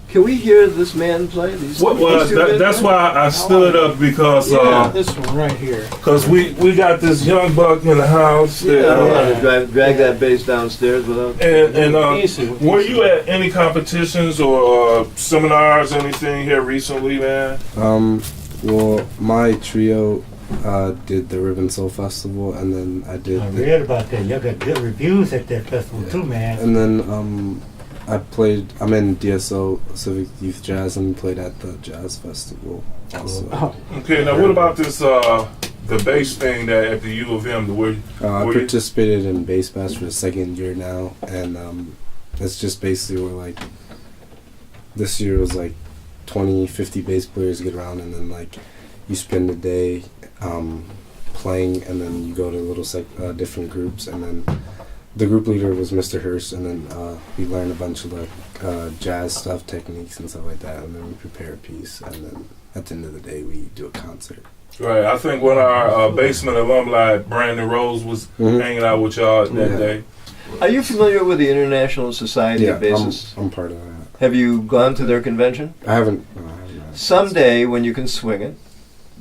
Can we hear this man play? That's why I stood up, because this one right here. Because we got this young buck in the house. I don't want to drag that bass downstairs without. And were you at any competitions or seminars, anything here recently, man? Well, my trio did the Ribbon Soul Festival, and then I did. I read about that. Y'all got good reviews at that festival too, man. And then I'm in DSO, Civic Youth Jazz, and played at the Jazz Festival also. Oh. Okay, now what about this, the bass thing that at the U of M? I participated in Bass Bash for the second year now, and it's just basically where, like, this year was like 20, 50 bass players get around, and then, like, you spend the day playing, and then you go to little different groups, and then the group leader was Mr. Hurst, and then we learned a bunch of like jazz stuff, techniques and stuff like that, and then we prepare a piece, and then at the end of the day we do a concert. Right, I think when our BASSmint alumni Brandon Rose was hanging out with y'all that day. Are you familiar with the International Society of Bassists? I'm part of that. Have you gone to their convention? I haven't. Someday, when you can swing it,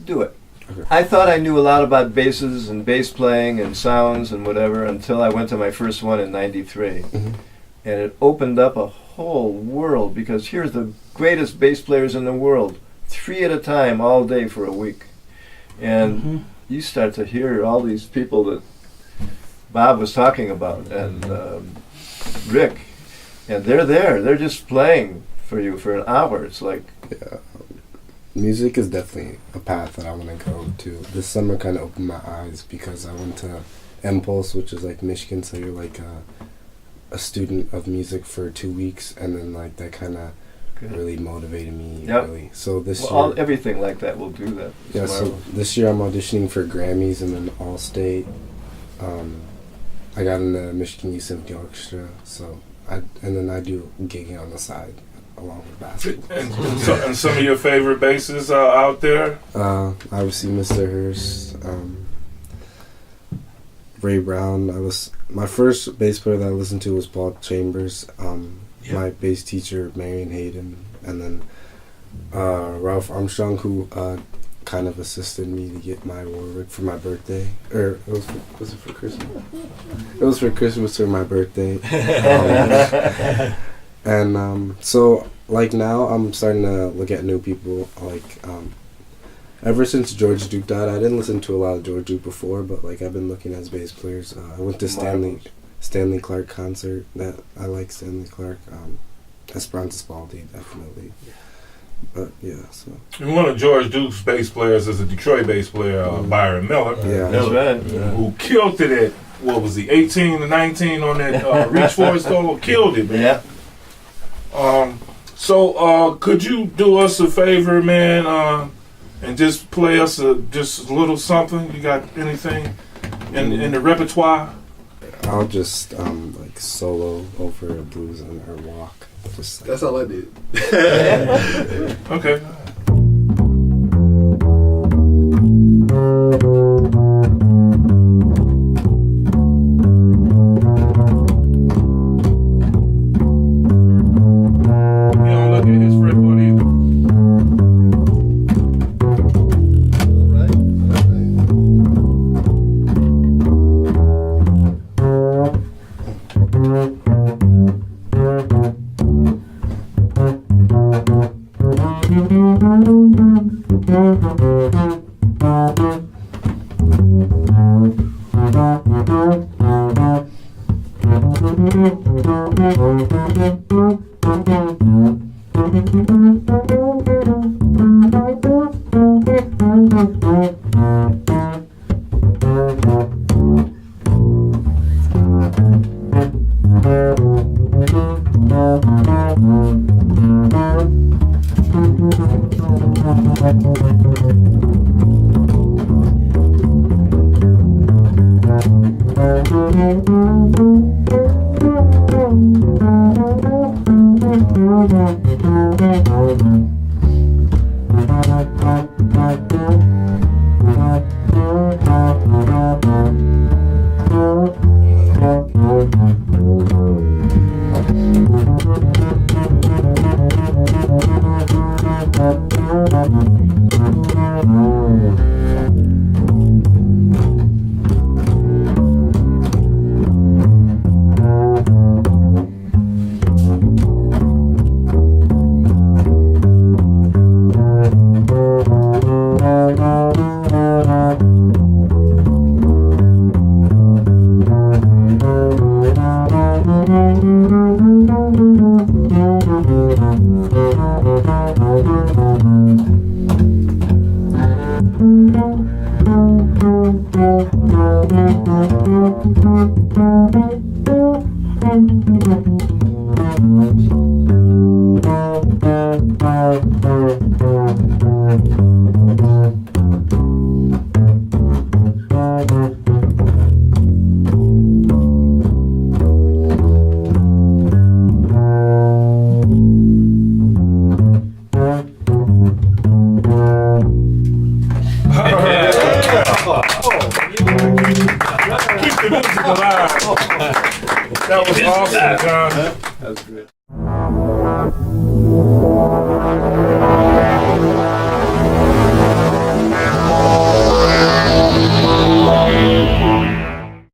do it. Okay. I thought I knew a lot about basses and bass playing and sounds and whatever until I went to my first one in '93. And it opened up a whole world, because here's the greatest bass players in the world, 3 at a time all day for a week. And you start to hear all these people that Bob was talking about, and Rick, and they're there. They're just playing for you for an hour. It's like... Yeah. Music is definitely a path that I want to go to. This summer kind of opened my eyes, because I went to Impulse, which is like Michigan, so you're like a student of music for 2 weeks, and then like that kind of really motivated me. Yep. Really. So this year, everything like that will do that. Yeah. So this year I'm auditioning for Grammys and then All-State. I got in the Michigan Youth Symphony Orchestra, and then I do gigging on the side along with basketball. And some of your favorite basses out there? Obviously Mr. Hurst, Ray Brown. My first bass player that I listened to was Paul Chambers. My bass teacher Marion Hayden, and then Ralph Armstrong, who kind of assisted me to get my Warwick for my birthday. Or was it for Christmas? It was for Christmas or my birthday. And so, like, now I'm starting to look at new people. Like, ever since George Duke died, I didn't listen to a lot of George Duke before, but like I've been looking at bass players. I went to Stanley Clarke concert. That I like Stanley Clarke. Esperanza Spalding, definitely. But yeah, so. And one of George Duke's bass players is a Detroit bass player, Byron Miller. Yeah, who killed it at, what was he, 18 to 19 on that Reach For It solo? Killed it, man. Yeah. So could you do us a favor, man, and just play us just a little something? You got anything in the repertoire? I'll just like solo over a blues or walk. Just that's all I did. Okay. Keep the music alive. That was awesome, John. That was great.